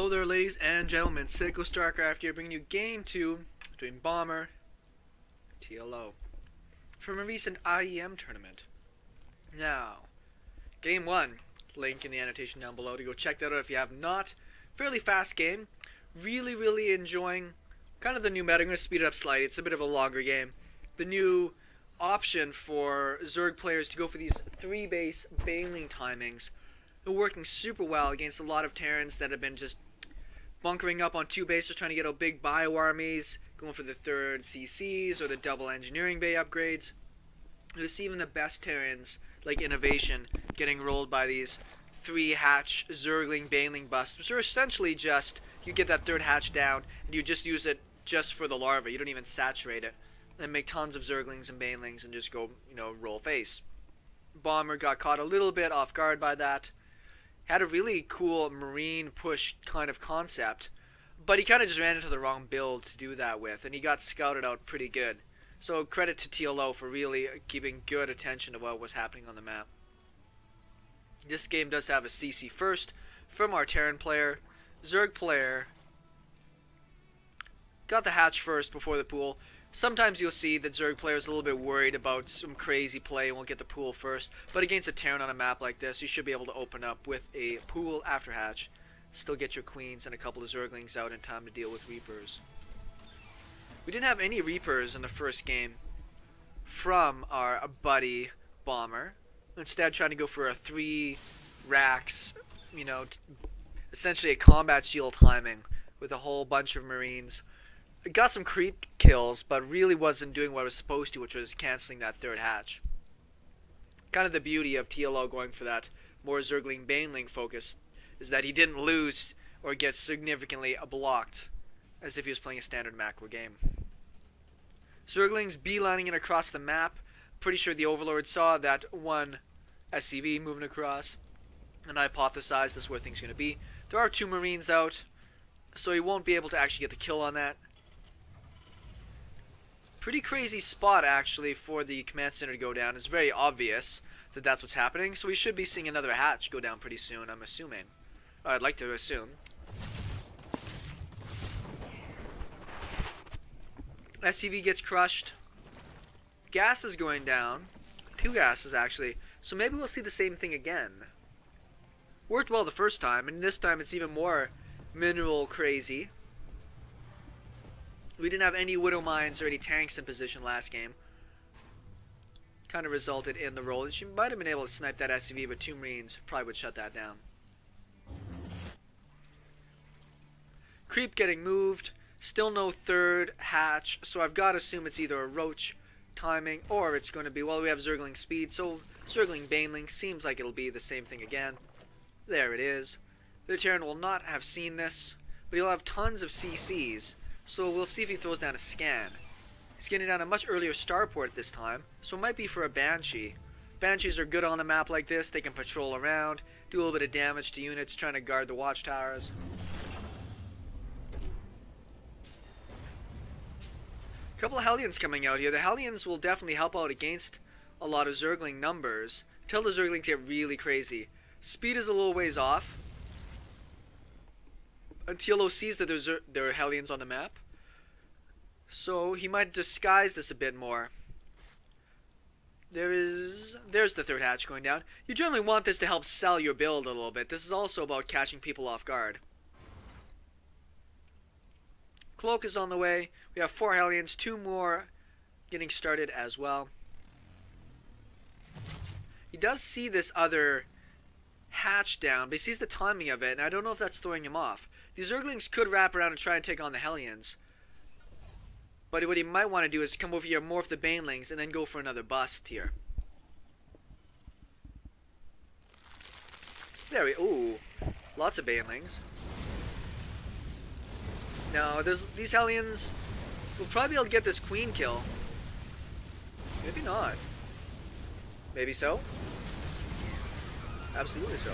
Hello there, ladies and gentlemen. SC2 Starcraft here, bringing you Game 2 between Bomber TLO from a recent IEM tournament. Now, Game 1, link in the annotation down below to go check that out if you have not. Fairly fast game. Really enjoying kind of the new meta. I'm going to speed it up slightly. It's a bit of a longer game. The new option for Zerg players to go for these 3-base bailing timings. They're working super well against a lot of Terrans that have been just bunkering up on 2 bases, trying to get out big bio armies, going for the 3rd CCs or the double engineering bay upgrades. You see even the best Terrans, like Innovation, getting rolled by these 3-hatch Zergling bailing busts, which are essentially just, you get that 3rd hatch down, and you just use it just for the larva. You don't even saturate it. And make tons of Zerglings and bailings and just go, roll face. Bomber got caught a little bit off guard by that. Had a really cool marine push kind of concept, but he kind of just ran into the wrong build to do that with, and he got scouted out pretty good. So credit to TLO for really keeping good attention to what was happening on the map. This game does have a CC first from our Terran player. Zerg player got the hatch first before the pool. Sometimes you'll see that Zerg player is a little bit worried about some crazy play and won't get the pool first. But against a Terran on a map like this, you should be able to open up with a pool after hatch. Still get your queens and a couple of Zerglings out in time to deal with Reapers. We didn't have any Reapers in the first game from our buddy Bomber. Instead, trying to go for a 3 racks, essentially a combat shield timing with a whole bunch of Marines. It got some creep kills, but really wasn't doing what it was supposed to, which was canceling that 3rd hatch. Kind of the beauty of TLO going for that more Zergling Baneling focus is that he didn't lose or get significantly blocked as if he was playing a standard macro game. Zerglings beelining it across the map. Pretty sure the Overlord saw that one SCV moving across, and I hypothesized this is where things are going to be. There are 2 Marines out, so he won't be able to actually get the kill on that. Pretty crazy spot actually for the command center to go down. It's very obvious that that's what's happening, so we should be seeing another hatch go down pretty soon, I'm assuming. I'd like to assume. SCV gets crushed. Gas is going down. 2 gases actually. So maybe we'll see the same thing again. Worked well the first time, and this time it's even more mineral crazy. We didn't have any Widow Mines or any tanks in position last game. Kind of resulted in the roll. She might have been able to snipe that SCV, but 2 Marines probably would shut that down. Creep getting moved. Still no 3rd hatch, so I've got to assume it's either a Roach timing or it's going to be, well, we have Zergling speed, so Zergling Baneling seems like it'll be the same thing again. There it is. The Terran will not have seen this, but he'll have tons of CCs. So we'll see if he throws down a scan. He's getting down a much earlier starport this time, so it might be for a Banshee. Banshees are good on a map like this. They can patrol around, do a little bit of damage to units trying to guard the watchtowers. A couple of Hellions coming out here. The Hellions will definitely help out against a lot of Zergling numbers until the Zerglings get really crazy. Speed is a little ways off. TLO sees that there are Hellions on the map, so he might disguise this a bit more. There's the 3rd hatch going down. You generally want this to help sell your build a little bit. This is also about catching people off guard. Cloak is on the way. We have 4 Hellions, 2 more getting started as well. He does see this other hatch down, but he sees the timing of it, and I don't know if that's throwing him off. The Zerglings could wrap around and try and take on the Hellions. But what he might want to do is come over here, morph the Banelings, and then go for another bust here. There we... ooh. Lots of Banelings. Now, these Hellions will probably be able to get this Queen kill. Maybe not. Maybe so. Absolutely so.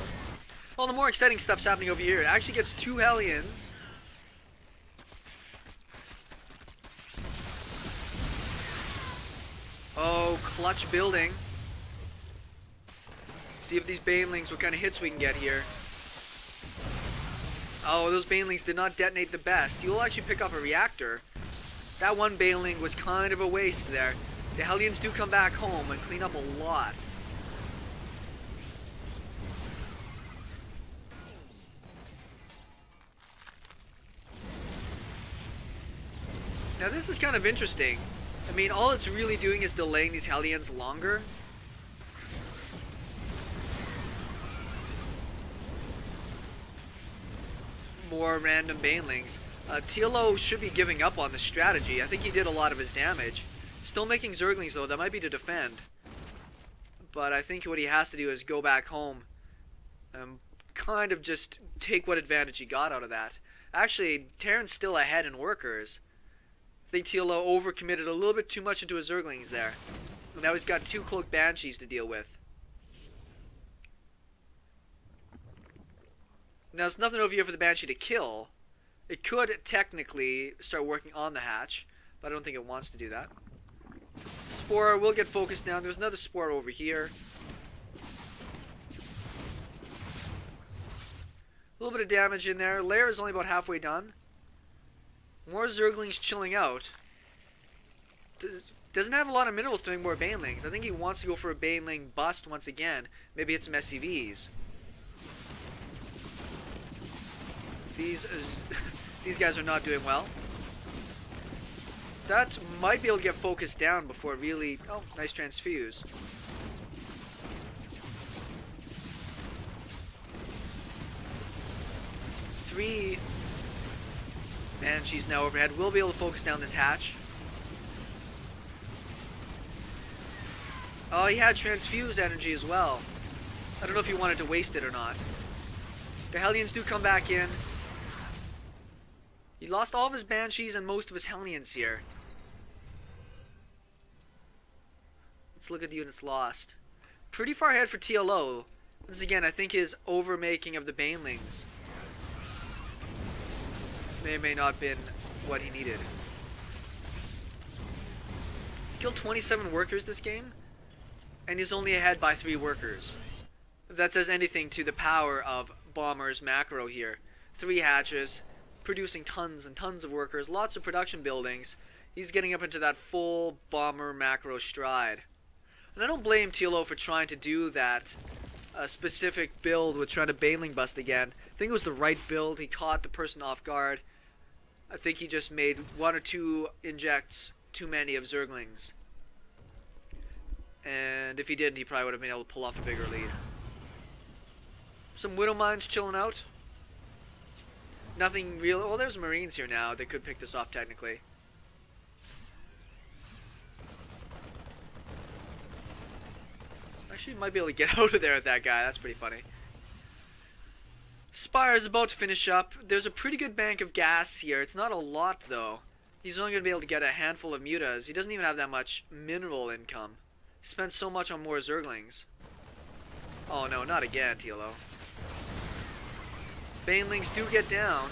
Well, the more exciting stuff's happening over here. It actually gets 2 Hellions. Oh, clutch building. See if these Banelings, what kind of hits we can get here. Oh, those banelings did not detonate the best. You'll actually pick up a reactor. That one baneling was kind of a waste there. The Hellions do come back home and clean up a lot. Now this is kind of interesting. I mean, all it's really doing is delaying these Hellions longer. More random banelings. TLO should be giving up on the strategy. I think he did a lot of his damage. Still making Zerglings though, that might be to defend. But I think what he has to do is go back home and kind of just take what advantage he got out of that. Actually, Terran's still ahead in workers. I think TLO overcommitted a little bit too much into his Zerglings there. And now he's got 2 Cloaked Banshees to deal with. Now, it's nothing over here for the Banshee to kill. It could technically start working on the hatch, but I don't think it wants to do that. Spore will get focused down. There's another Spore over here. A little bit of damage in there. Lair is only about halfway done. More Zerglings chilling out. Doesn't have a lot of minerals to make more Banelings. I think he wants to go for a Baneling bust once again. Maybe hit some SCVs. These guys are not doing well. That might be able to get focused down before really... Oh, nice transfuse. Three Banshees now overhead. We'll be able to focus down this hatch. Oh, he had transfuse energy as well. I don't know if he wanted to waste it or not. The Hellions do come back in. He lost all of his Banshees and most of his Hellions here. Let's look at the units lost. Pretty far ahead for TLO. Once again, I think his overmaking of the Banelings may or may not have been what he needed. He's killed 27 workers this game, and he's only ahead by 3 workers. If that says anything to the power of Bomber's macro here. 3 hatches, producing tons and tons of workers, lots of production buildings. He's getting up into that full Bomber macro stride. And I don't blame TLO for trying to do that specific build with trying to Baneling bust again. I think it was the right build. He caught the person off guard. I think he just made 1 or 2 injects too many of Zerglings. And if he didn't, he probably would have been able to pull off a bigger lead. Some Widow Mines chilling out. Nothing real. Well, there's Marines here now. They could pick this off technically. Actually, might be able to get out of there with that guy. That's pretty funny. Spire is about to finish up. There's a pretty good bank of gas here. It's not a lot, though. He's only going to be able to get a handful of mutas. He doesn't even have that much mineral income. He spends so much on more Zerglings. Oh, no, not again, TLO. Banelings do get down.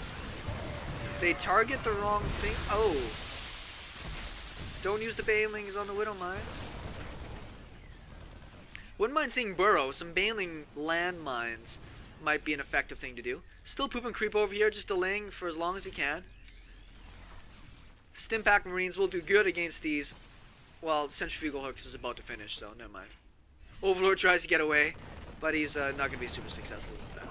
They target the wrong thing. Oh. Don't use the Banelings on the Widow Mines. Wouldn't mind seeing Burrow. Some Baneling landmines might be an effective thing to do. Still Poop and Creep over here, just delaying for as long as he can. Stimpack Marines will do good against these. Well, Centrifugal Hooks is about to finish, so never mind. Overlord tries to get away, but he's not going to be super successful with that.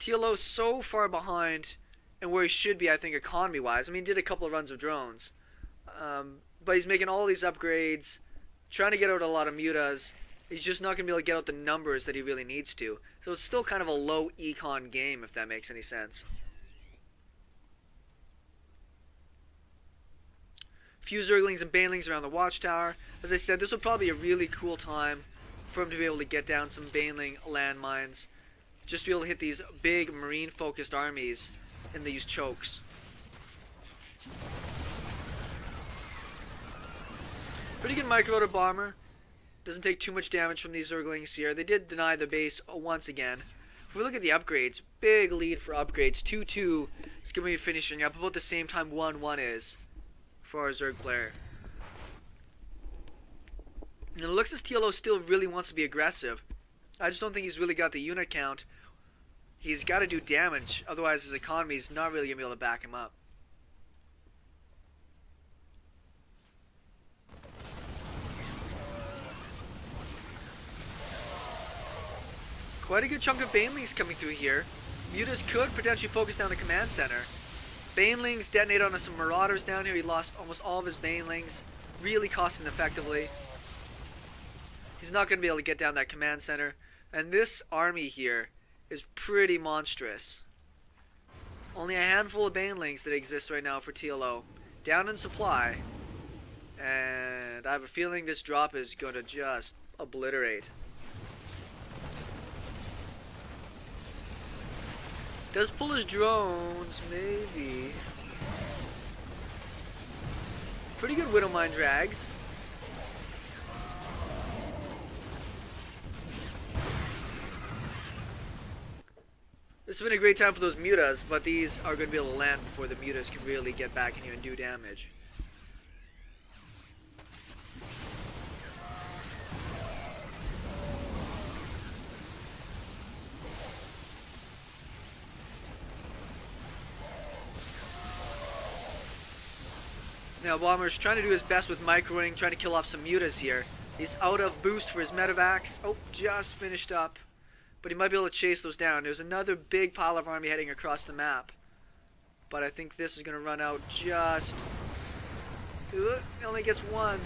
TLO so far behind, and where he should be, I think, economy-wise. I mean, he did a couple of runs of drones. But he's making all these upgrades, trying to get out a lot of mutas. He's just not going to be able to get out the numbers that he really needs to. So it's still kind of a low econ game, if that makes any sense. Few Zerglings and Banelings around the Watchtower. As I said, this will probably be a really cool time for him to be able to get down some Baneling landmines. Just to be able to hit these big Marine-focused armies in these chokes. Pretty good micro-rotor bomber. Doesn't take too much damage from these Zerglings here. They did deny the base once again. If we look at the upgrades, big lead for upgrades. 2-2 is going to be finishing up about the same time 1-1 is for our Zerg player. And it looks as TLO still really wants to be aggressive. I just don't think he's really got the unit count. He's got to do damage, otherwise his economy is not really going to be able to back him up. Quite a good chunk of banelings coming through here. Mutas could potentially focus down the command center. Banelings detonate on some marauders down here. He lost almost all of his banelings, really costing effectively. He's not going to be able to get down that command center. And this army here is pretty monstrous. Only a handful of banelings that exist right now for TLO. Down in supply. And I have a feeling this drop is going to just obliterate. Does pull his drones, maybe. Pretty good Widowmine drags. This has been a great time for those mutas, but these are going to be able to land before the mutas can really get back in here and do damage. Now Bomber's trying to do his best with microing, trying to kill off some mutas here. He's out of boost for his medevacs. Oh, just finished up. But he might be able to chase those down. There's another big pile of army heading across the map. But I think this is going to run out just... He only gets one.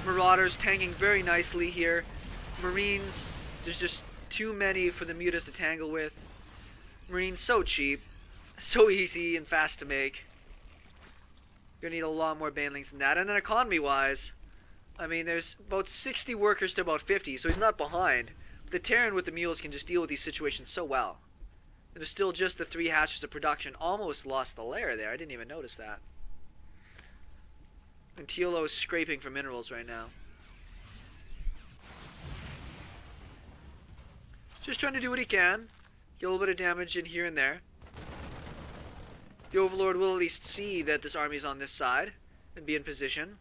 Marauders tanking very nicely here. Marines, there's just too many for the mutas to tangle with. Marines so cheap, so easy and fast to make. Gonna need a lot more banelings than that. And then economy wise, I mean there's about 60 workers to about 50, so he's not behind. But the Terran with the mules can just deal with these situations so well. And there's still just the 3 hatches of production. Almost lost the lair there, I didn't even notice that. And TLO is scraping for minerals right now. Just trying to do what he can. Get a little bit of damage in here and there. The Overlord will at least see that this army is on this side and be in position.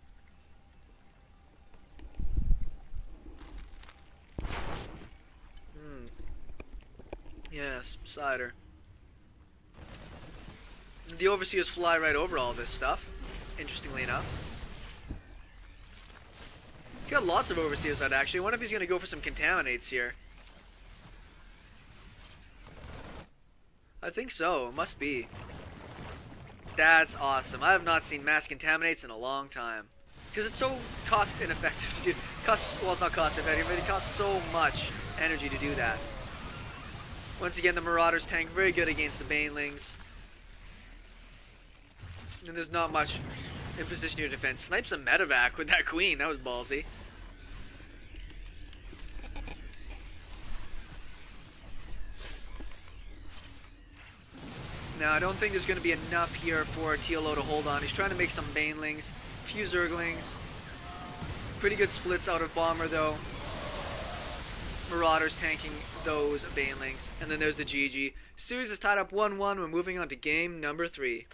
Yes, cider. The Overseers fly right over all this stuff, interestingly enough. He's got lots of Overseers out actually. I wonder if he's going to go for some contaminates here. I think so, it must be. That's awesome. I have not seen mass contaminates in a long time. Because it's so cost ineffective to do. Well, it's not cost effective, but it costs so much energy to do that. Once again, the Marauders tank very good against the Banelings. And there's not much in position to defend. Snipes a medevac with that Queen. That was ballsy. Now, I don't think there's going to be enough here for TLO to hold on. He's trying to make some Banelings, a few Zerglings. Pretty good splits out of Bomber, though. Marauders tanking those Banelings. And then there's the GG. Series is tied up 1-1. We're moving on to game number 3.